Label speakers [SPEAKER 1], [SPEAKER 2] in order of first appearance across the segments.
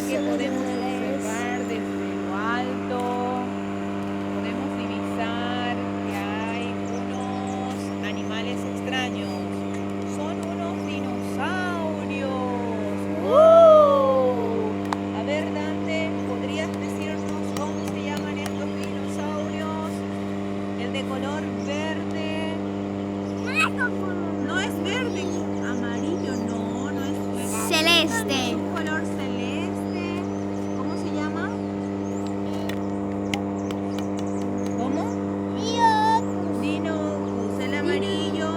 [SPEAKER 1] que podemos observar desde lo alto. Podemos divisar que hay unos animales extraños. Son unos dinosaurios. A ver, Dante, ¿podrías decirnos cómo se llaman estos dinosaurios? El de color verde. No es verde, amarillo, no es verde.
[SPEAKER 2] Celeste.
[SPEAKER 1] Es un color celeste. ¿Cómo se llama? ¿Cómo? Dinosaurus. El amarillo.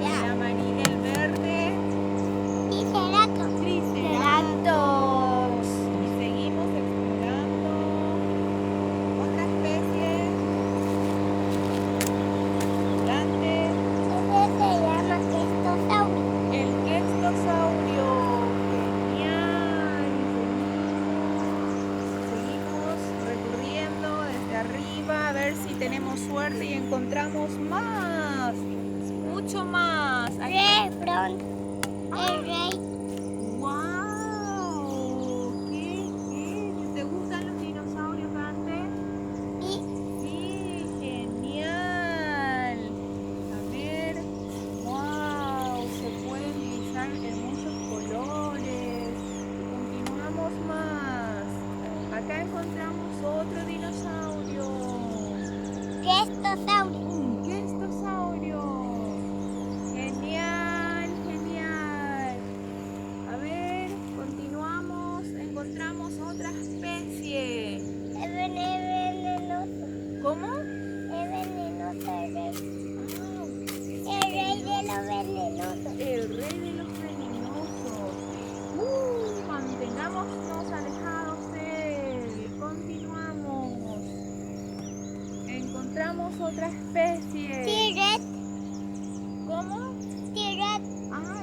[SPEAKER 1] El amarillo, el verde. Triceratops. Y seguimos explorando otra especie. Dante, el questosaurio. Genial. Seguimos recorriendo desde arriba a ver si tenemos suerte y encontramos más. Mucho más. ¡Wow! ¿Qué? ¿Te gustan los dinosaurios, Dante? Sí, genial. A ver, wow, se pueden divisar hermosos colores. Continuamos más. Acá encontramos otro dinosaurio. Un questosaurio. Genial. A ver, continuamos. Encontramos otra especie. ¿Cómo? El rey de los venenosos. Mantengámonos alejados de él. Continuamos. Encontramos otra especie. ¿Cómo?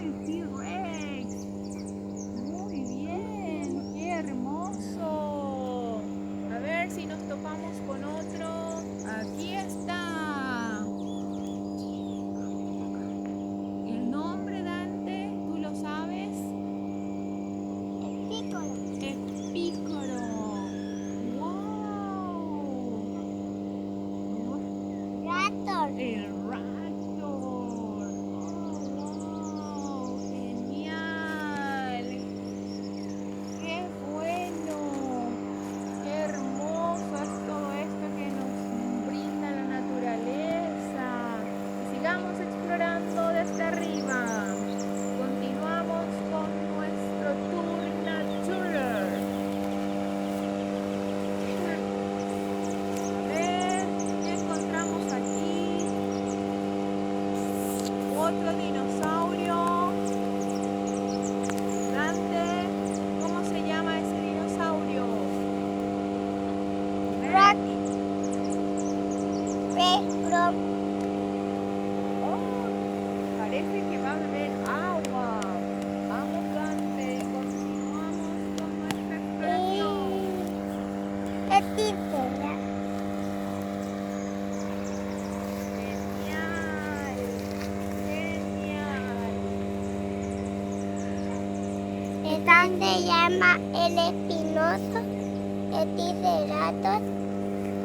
[SPEAKER 1] El T-Rex. Muy bien, qué hermoso. A ver si nos topamos con otro. Aquí está. El nombre, Dante, ¿tú lo sabes? Epícoro. ¡Wow! El Raptor. ¡Wow! Genial. ¡Qué bueno! ¡Qué hermoso es todo esto que nos brinda la naturaleza! Sigamos explorando desde arriba. Continuamos con nuestro tour natural. A ver, ¿qué encontramos aquí? Otro dinosaurio. Dante, ¿cómo se llama ese dinosaurio? Parece que va a beber agua. Vamos, Dante, continuamos con nuestra exploración. Genial.
[SPEAKER 2] Se llama el espinoso, el triceratops,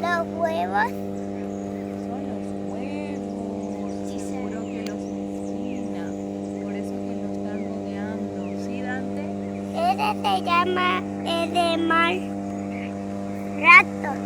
[SPEAKER 2] los huevos.
[SPEAKER 1] Son los huevos. Seguro que los fascina. Por eso que lo están rodeando. ¿Sí, Dante?
[SPEAKER 2] Ese se llama el de mal raptor.